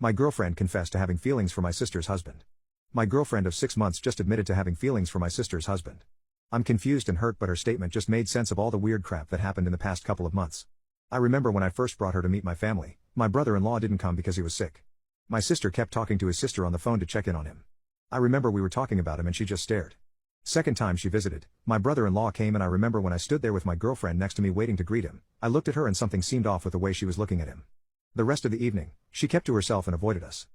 My girlfriend confessed to having feelings for my sister's husband. My girlfriend of 6 months just admitted to having feelings for my sister's husband. I'm confused and hurt, but her statement just made sense of all the weird crap that happened in the past couple of months. I remember when I first brought her to meet my family, my brother-in-law didn't come because he was sick. My sister kept talking to his sister on the phone to check in on him. I remember we were talking about him and she just stared. Second time she visited, my brother-in-law came, and I remember when I stood there with my girlfriend next to me waiting to greet him, I looked at her and something seemed off with the way she was looking at him. The rest of the evening, she kept to herself and avoided us.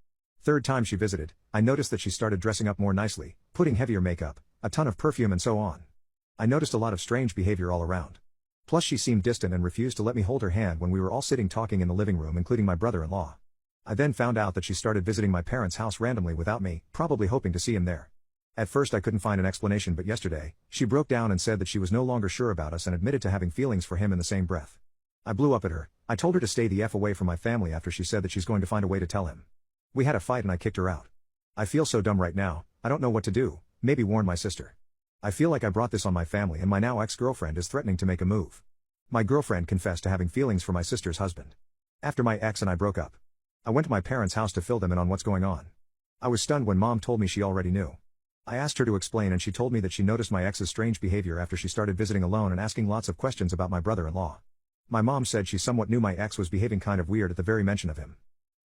Third time she visited, I noticed that she started dressing up more nicely, putting heavier makeup, a ton of perfume and so on. I noticed a lot of strange behavior all around. Plus she seemed distant and refused to let me hold her hand when we were all sitting talking in the living room, including my brother-in-law. I then found out that she started visiting my parents' house randomly without me, probably hoping to see him there. At first I couldn't find an explanation, but yesterday, she broke down and said that she was no longer sure about us and admitted to having feelings for him in the same breath. I blew up at her. I told her to stay the F away from my family after she said that she's going to find a way to tell him. We had a fight and I kicked her out. I feel so dumb right now, I don't know what to do, maybe warn my sister. I feel like I brought this on my family and my now ex-girlfriend is threatening to make a move. My girlfriend confessed to having feelings for my sister's husband. After my ex and I broke up, I went to my parents' house to fill them in on what's going on. I was stunned when mom told me she already knew. I asked her to explain and she told me that she noticed my ex's strange behavior after she started visiting alone and asking lots of questions about my brother-in-law. My mom said she somewhat knew my ex was behaving kind of weird at the very mention of him.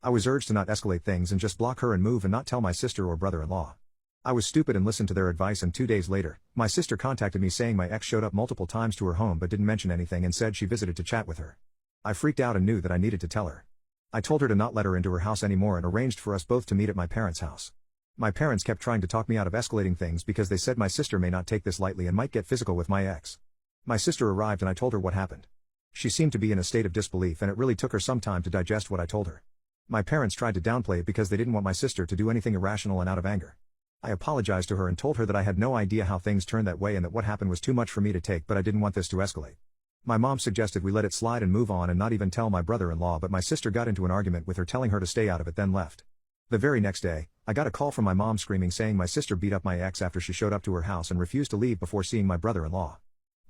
I was urged to not escalate things and just block her and move and not tell my sister or brother-in-law. I was stupid and listened to their advice, and 2 days later, my sister contacted me saying my ex showed up multiple times to her home but didn't mention anything and said she visited to chat with her. I freaked out and knew that I needed to tell her. I told her to not let her into her house anymore and arranged for us both to meet at my parents' house. My parents kept trying to talk me out of escalating things because they said my sister may not take this lightly and might get physical with my ex. My sister arrived and I told her what happened. She seemed to be in a state of disbelief and it really took her some time to digest what I told her. My parents tried to downplay it because they didn't want my sister to do anything irrational and out of anger. I apologized to her and told her that I had no idea how things turned that way and that what happened was too much for me to take, but I didn't want this to escalate. My mom suggested we let it slide and move on and not even tell my brother-in-law, but my sister got into an argument with her telling her to stay out of it, then left. The very next day, I got a call from my mom screaming saying my sister beat up my ex after she showed up to her house and refused to leave before seeing my brother-in-law.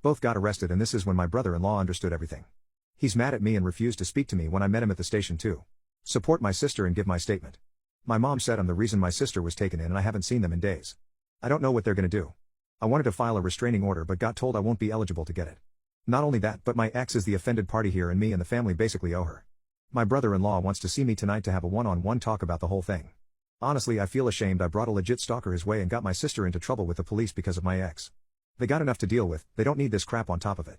Both got arrested and this is when my brother-in-law understood everything. He's mad at me and refused to speak to me when I met him at the station to support my sister and give my statement. My mom said I'm the reason my sister was taken in and I haven't seen them in days. I don't know what they're gonna do. I wanted to file a restraining order but got told I won't be eligible to get it. Not only that, but my ex is the offended party here and me and the family basically owe her. My brother-in-law wants to see me tonight to have a one-on-one talk about the whole thing. Honestly, I feel ashamed I brought a legit stalker his way and got my sister into trouble with the police because of my ex. They got enough to deal with, they don't need this crap on top of it.